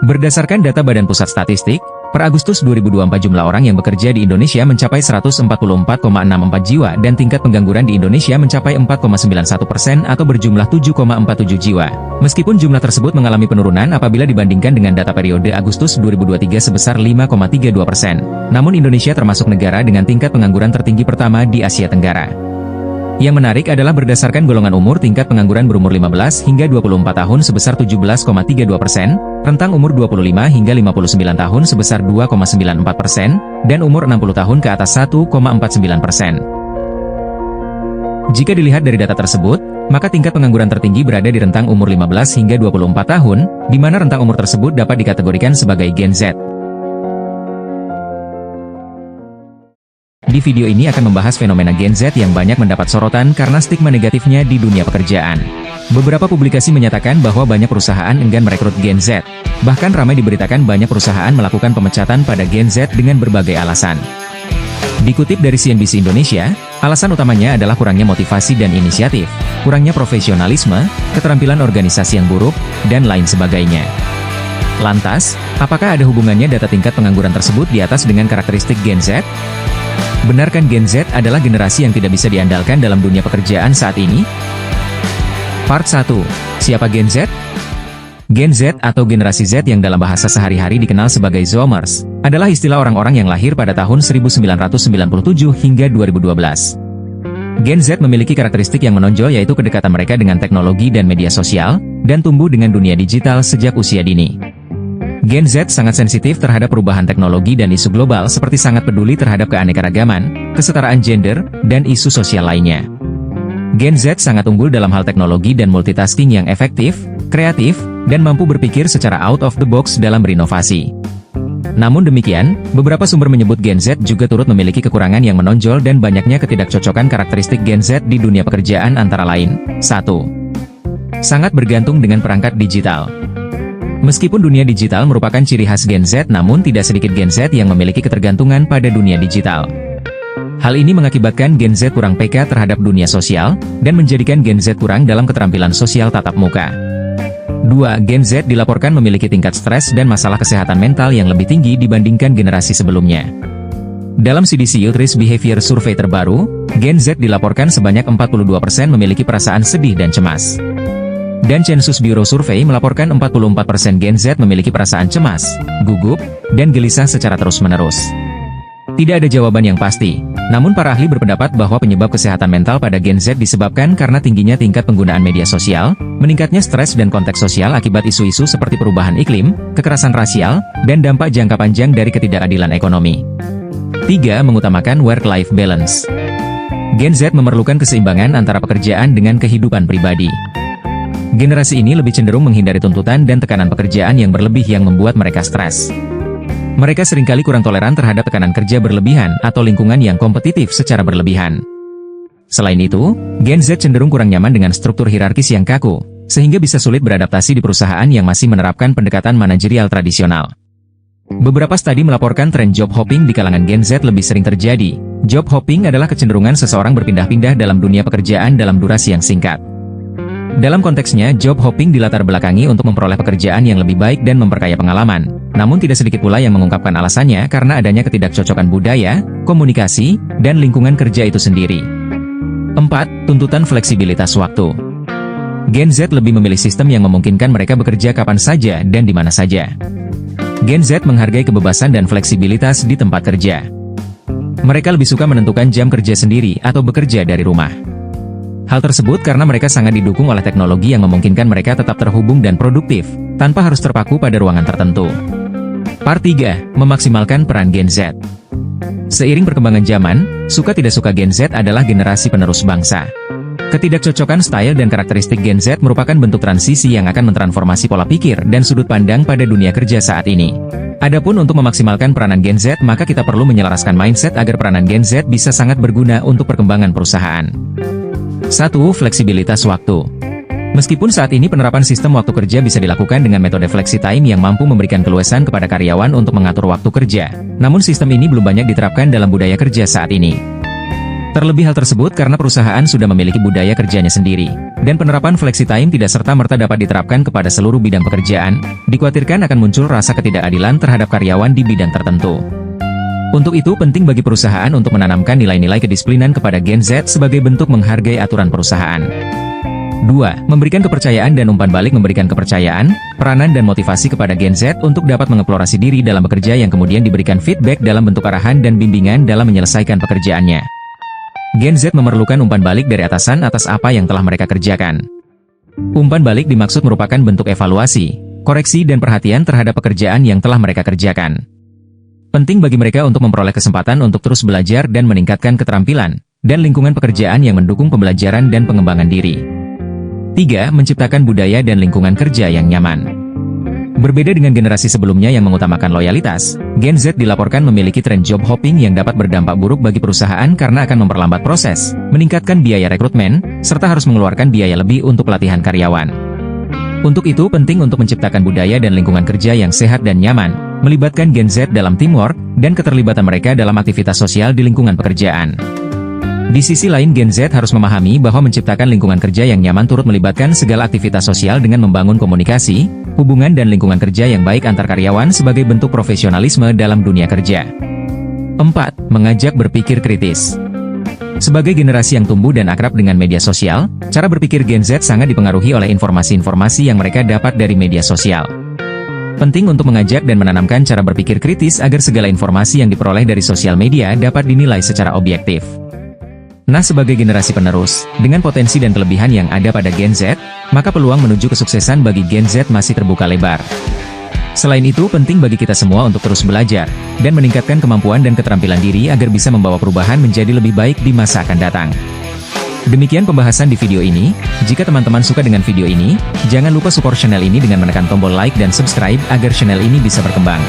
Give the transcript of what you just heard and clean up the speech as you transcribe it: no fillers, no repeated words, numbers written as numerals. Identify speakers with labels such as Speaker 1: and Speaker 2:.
Speaker 1: Berdasarkan data Badan Pusat Statistik, per Agustus 2024 jumlah orang yang bekerja di Indonesia mencapai 144,64 jiwa dan tingkat pengangguran di Indonesia mencapai 4,91% atau berjumlah 7,47 jiwa. Meskipun jumlah tersebut mengalami penurunan apabila dibandingkan dengan data periode Agustus 2023 sebesar 5,32%. Namun Indonesia termasuk negara dengan tingkat pengangguran tertinggi pertama di Asia Tenggara. Yang menarik adalah berdasarkan golongan umur tingkat pengangguran berumur 15 hingga 24 tahun sebesar 17,32%, rentang umur 25 hingga 59 tahun sebesar 2,94%, dan umur 60 tahun ke atas 1,49%. Jika dilihat dari data tersebut, maka tingkat pengangguran tertinggi berada di rentang umur 15 hingga 24 tahun, di mana rentang umur tersebut dapat dikategorikan sebagai Gen Z. Di video ini akan membahas fenomena Gen Z yang banyak mendapat sorotan karena stigma negatifnya di dunia pekerjaan. Beberapa publikasi menyatakan bahwa banyak perusahaan enggan merekrut Gen Z. Bahkan ramai diberitakan banyak perusahaan melakukan pemecatan pada Gen Z dengan berbagai alasan. Dikutip dari CNBC Indonesia, alasan utamanya adalah kurangnya motivasi dan inisiatif, kurangnya profesionalisme, keterampilan organisasi yang buruk, dan lain sebagainya. Lantas, apakah ada hubungannya data tingkat pengangguran tersebut di atas dengan karakteristik Gen Z? Benarkah Gen Z adalah generasi yang tidak bisa diandalkan dalam dunia pekerjaan saat ini? Part 1. Siapa Gen Z? Gen Z atau generasi Z yang dalam bahasa sehari-hari dikenal sebagai Zoomers, adalah istilah orang-orang yang lahir pada tahun 1997 hingga 2012. Gen Z memiliki karakteristik yang menonjol yaitu kedekatan mereka dengan teknologi dan media sosial, dan tumbuh dengan dunia digital sejak usia dini. Gen Z sangat sensitif terhadap perubahan teknologi dan isu global seperti sangat peduli terhadap keanekaragaman, kesetaraan gender, dan isu sosial lainnya. Gen Z sangat unggul dalam hal teknologi dan multitasking yang efektif, kreatif, dan mampu berpikir secara out of the box dalam berinovasi. Namun demikian, beberapa sumber menyebut Gen Z juga turut memiliki kekurangan yang menonjol dan banyaknya ketidakcocokan karakteristik Gen Z di dunia pekerjaan antara lain. 1. Sangat bergantung dengan perangkat digital. Meskipun dunia digital merupakan ciri khas Gen Z, namun tidak sedikit Gen Z yang memiliki ketergantungan pada dunia digital. Hal ini mengakibatkan Gen Z kurang peka terhadap dunia sosial, dan menjadikan Gen Z kurang dalam keterampilan sosial tatap muka. 2. Gen Z dilaporkan memiliki tingkat stres dan masalah kesehatan mental yang lebih tinggi dibandingkan generasi sebelumnya. Dalam CDC Youth Risk Behavior Survey terbaru, Gen Z dilaporkan sebanyak 42% memiliki perasaan sedih dan cemas. Dan Census Bureau Survey melaporkan 44% Gen Z memiliki perasaan cemas, gugup, dan gelisah secara terus-menerus. Tidak ada jawaban yang pasti, namun para ahli berpendapat bahwa penyebab kesehatan mental pada Gen Z disebabkan karena tingginya tingkat penggunaan media sosial, meningkatnya stres dan konteks sosial akibat isu-isu seperti perubahan iklim, kekerasan rasial, dan dampak jangka panjang dari ketidakadilan ekonomi. 3. Mengutamakan work-life balance. Gen Z memerlukan keseimbangan antara pekerjaan dengan kehidupan pribadi. Generasi ini lebih cenderung menghindari tuntutan dan tekanan pekerjaan yang berlebih yang membuat mereka stres. Mereka seringkali kurang toleran terhadap tekanan kerja berlebihan atau lingkungan yang kompetitif secara berlebihan. Selain itu, Gen Z cenderung kurang nyaman dengan struktur hierarkis yang kaku, sehingga bisa sulit beradaptasi di perusahaan yang masih menerapkan pendekatan manajerial tradisional. Beberapa studi melaporkan tren job hopping di kalangan Gen Z lebih sering terjadi. Job hopping adalah kecenderungan seseorang berpindah-pindah dalam dunia pekerjaan dalam durasi yang singkat. Dalam konteksnya, job hopping dilatar belakangi untuk memperoleh pekerjaan yang lebih baik dan memperkaya pengalaman. Namun tidak sedikit pula yang mengungkapkan alasannya karena adanya ketidakcocokan budaya, komunikasi, dan lingkungan kerja itu sendiri. 4. Tuntutan fleksibilitas waktu. Gen Z lebih memilih sistem yang memungkinkan mereka bekerja kapan saja dan di mana saja. Gen Z menghargai kebebasan dan fleksibilitas di tempat kerja. Mereka lebih suka menentukan jam kerja sendiri atau bekerja dari rumah. Hal tersebut karena mereka sangat didukung oleh teknologi yang memungkinkan mereka tetap terhubung dan produktif, tanpa harus terpaku pada ruangan tertentu. Part 3. Memaksimalkan peran Gen Z. Seiring perkembangan zaman, suka tidak suka Gen Z adalah generasi penerus bangsa. Ketidakcocokan style dan karakteristik Gen Z merupakan bentuk transisi yang akan mentransformasi pola pikir dan sudut pandang pada dunia kerja saat ini. Adapun untuk memaksimalkan peranan Gen Z, maka kita perlu menyelaraskan mindset agar peranan Gen Z bisa sangat berguna untuk perkembangan perusahaan. 1. Fleksibilitas waktu. Meskipun saat ini penerapan sistem waktu kerja bisa dilakukan dengan metode flexi time yang mampu memberikan keluasan kepada karyawan untuk mengatur waktu kerja, namun sistem ini belum banyak diterapkan dalam budaya kerja saat ini. Terlebih hal tersebut karena perusahaan sudah memiliki budaya kerjanya sendiri, dan penerapan flexi time tidak serta-merta dapat diterapkan kepada seluruh bidang pekerjaan, dikhawatirkan akan muncul rasa ketidakadilan terhadap karyawan di bidang tertentu. Untuk itu penting bagi perusahaan untuk menanamkan nilai-nilai kedisiplinan kepada Gen Z sebagai bentuk menghargai aturan perusahaan. 2. Memberikan kepercayaan dan umpan balik. Memberikan kepercayaan, peranan dan motivasi kepada Gen Z untuk dapat mengeksplorasi diri dalam bekerja yang kemudian diberikan feedback dalam bentuk arahan dan bimbingan dalam menyelesaikan pekerjaannya. Gen Z memerlukan umpan balik dari atasan atas apa yang telah mereka kerjakan. Umpan balik dimaksud merupakan bentuk evaluasi, koreksi dan perhatian terhadap pekerjaan yang telah mereka kerjakan. Penting bagi mereka untuk memperoleh kesempatan untuk terus belajar dan meningkatkan keterampilan, dan lingkungan pekerjaan yang mendukung pembelajaran dan pengembangan diri. 3. Menciptakan budaya dan lingkungan kerja yang nyaman. Berbeda dengan generasi sebelumnya yang mengutamakan loyalitas, Gen Z dilaporkan memiliki tren job hopping yang dapat berdampak buruk bagi perusahaan karena akan memperlambat proses, meningkatkan biaya rekrutmen, serta harus mengeluarkan biaya lebih untuk pelatihan karyawan. Untuk itu penting untuk menciptakan budaya dan lingkungan kerja yang sehat dan nyaman, melibatkan Gen Z dalam teamwork, dan keterlibatan mereka dalam aktivitas sosial di lingkungan pekerjaan. Di sisi lain Gen Z harus memahami bahwa menciptakan lingkungan kerja yang nyaman turut melibatkan segala aktivitas sosial dengan membangun komunikasi, hubungan dan lingkungan kerja yang baik antar karyawan sebagai bentuk profesionalisme dalam dunia kerja. 4. Mengajak berpikir kritis. Sebagai generasi yang tumbuh dan akrab dengan media sosial, cara berpikir Gen Z sangat dipengaruhi oleh informasi-informasi yang mereka dapat dari media sosial. Penting untuk mengajak dan menanamkan cara berpikir kritis agar segala informasi yang diperoleh dari sosial media dapat dinilai secara objektif. Nah, sebagai generasi penerus, dengan potensi dan kelebihan yang ada pada Gen Z, maka peluang menuju kesuksesan bagi Gen Z masih terbuka lebar. Selain itu, penting bagi kita semua untuk terus belajar, dan meningkatkan kemampuan dan keterampilan diri agar bisa membawa perubahan menjadi lebih baik di masa akan datang. Demikian pembahasan di video ini. Jika teman-teman suka dengan video ini, jangan lupa support channel ini dengan menekan tombol like dan subscribe agar channel ini bisa berkembang.